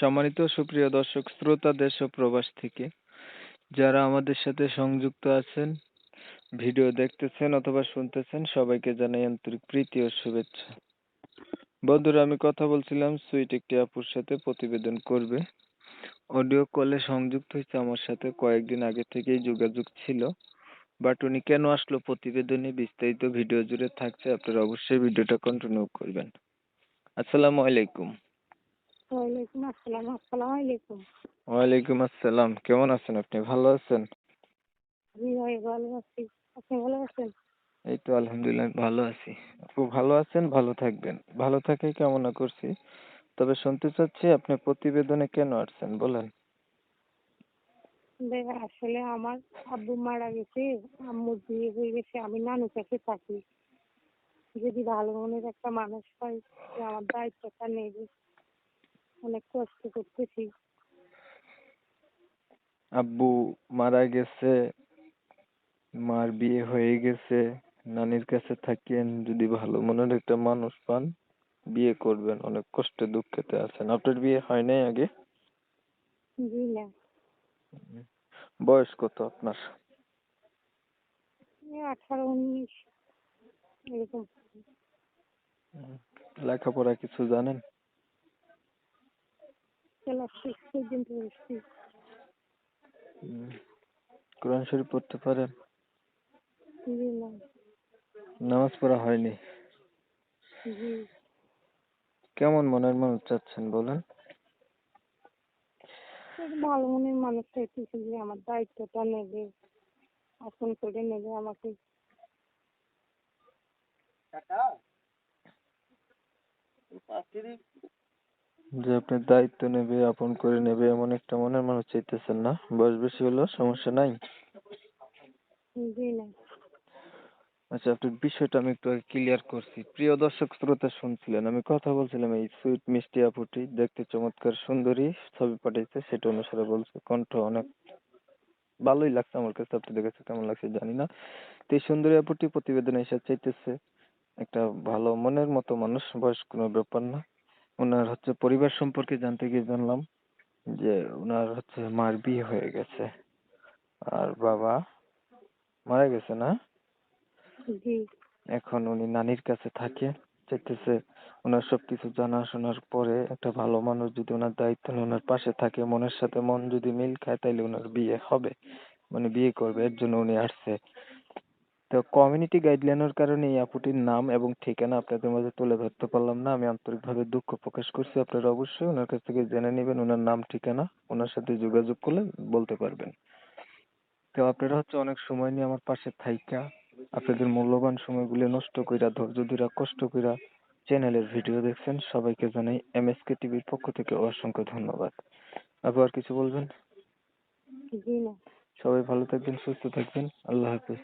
সম্মানিত সুপ্রিয় দর্শক শ্রোতা দেশ ও প্রবাস থেকে যারা আমাদের সাথে সংযুক্ত আছেন, ভিডিও দেখতেছেন অথবা শুনতেছেন, সবাইকে জানাই আন্তরিক প্রীতি ও শুভেচ্ছা। বন্ধুরা, আমি কথা বলছিলাম সুইট একটি আপুর সাথে প্রতিবেদন করবে। অডিও কলে সংযুক্ত হয়েছে আমার সাথে, কয়েকদিন আগে থেকেই যোগাযোগ ছিল। বাট উনি কেন আসলো প্রতিবেদনে বিস্তারিত ভিডিও জুড়ে থাকছে, আপনারা অবশ্যই ভিডিওটা কন্টিনিউ করবেন। আসসালামু আলাইকুম। ওয়ালাইকুম আসসালাম। আসসালামু আলাইকুম। ওয়ালাইকুম আসসালাম। কেমন আছেন আপনি? ভালো আছেন? জি ভাই, ভালো আছি। আপনি ভালো আছেন? এই তো আলহামদুলিল্লাহ ভালো আছি। আপু ভালো আছেন, ভালো থাকবেন। ভালো থাকাই কামনা করছি। তবে শুনতে চাচ্ছি আপনি প্রতিবেদনে কেন আসছেন বলেন। দেখ, আসলে আমার আব্বু মারা গেছে, আম্মুর বিয়ে হয়ে গেছে, আমি নানুর কাছে থাকি। যদি ভালো মনের একটা মানুষ পাই যে আমার দায়িত্বটা নেবে, অনেক কষ্ট করতেছি। আব্বু মারা গেছে, মার বিয়ে হয়ে গেছে, নানির কাছে থাকেন। যদি ভালো মনের একটা মানুষ পান, বিয়ে করবেন। অনেক কষ্টে দুঃখেতে আছেন। আপনার বিয়ে হয় নাই আগে? জি না, বয়স কত আপনার? 18-19 এরকম। উম, লেখাপড়া কিছু জানেন? ক্লাস 6 পর্যন্ত পড়ছি। উম, কোরআন শরীফ পড়তে পারেন? জি না। নামাজ পড়া হয়নি? জি, কেমন মনের মানুষ চাচ্ছেন বলেন। ভালো মনের মানুষ চাইতেছি যে আমার দায়িত্বটা নেবে, আপন করে নেবে আমাকে। যে আপনার দায়িত্ব নেবে, আপন করে নেবে, এমন একটা মনের মানুষ চাইতেছেন না? বয়স বেশি হলেও সমস্যা নাই। জি না। আচ্ছা, আপনার বিষয়টা আমি একটু আগে ক্লিয়ার করছি। প্রিয় দর্শক শ্রোতা শুনছিলেন, আমি কথা বলছিলাম এই সুইট মিষ্টি আপুটি, দেখতে চমৎকার সুন্দরী, ছবি পাঠাইছে সেটা অনুসারে বলছে। কণ্ঠ অনেক ভালোই লাগছে আমার কাছে, আপনাদের কাছে কেমন লাগছে জানি না। তো এই সুন্দরী আপুটি প্রতিবেদনে এসে চাইতেছে একটা ভালো মনের মতো মানুষ, বয়স কোনো ব্যাপার না। ওনার হচ্ছে পরিবার সম্পর্কে জানতে গিয়ে জানলাম যে ওনার হচ্ছে মার বিয়ে হয়ে গেছে আর বাবা মারা গেছে না। জি, এখন উনি নানির কাছে থাকে, চাইতেছে ওনার সবকিছু জানাশোনার পরে একটা ভালো মানুষ যদি ওনার দায়িত্ব নিয়ে ওনার পাশে থাকে, মনের সাথে মন যদি মিল খায়, তাইলে ওনার বিয়ে হবে, মানে বিয়ে করবে। এর জন্য উনি আসছে। তো কমিউনিটি গাইডলাইনের কারণে এই আপুটির নাম এবং ঠিকানা আপনাদের মাঝে তুলে ধরতে পারলাম না। আমি আন্তরিকভাবে দুঃখ প্রকাশ করছি। আপনারা অবশ্যই ওনার কাছ থেকে জেনে নেবেন ওনার নাম ঠিকানা, ওনার সাথে যোগাযোগ করলে বলতে পারবেন। তো আপনারা হচ্ছে অনেক সময় নিয়ে আমার পাশে থাইকা আপনাদের মূল্যবান সময়গুলো নষ্ট কইরা, ধৈর্য ধইরা, কষ্ট কইরা চ্যানেলের ভিডিও দেখছেন, সবাইকে জানাই এমএসকে টিভির পক্ষ থেকে অসংখ্য ধন্যবাদ। আবার কিছু বলবেন? জি না। সবাই ভালো থাকবেন, সুস্থ থাকবেন। আল্লাহ হাফেজ।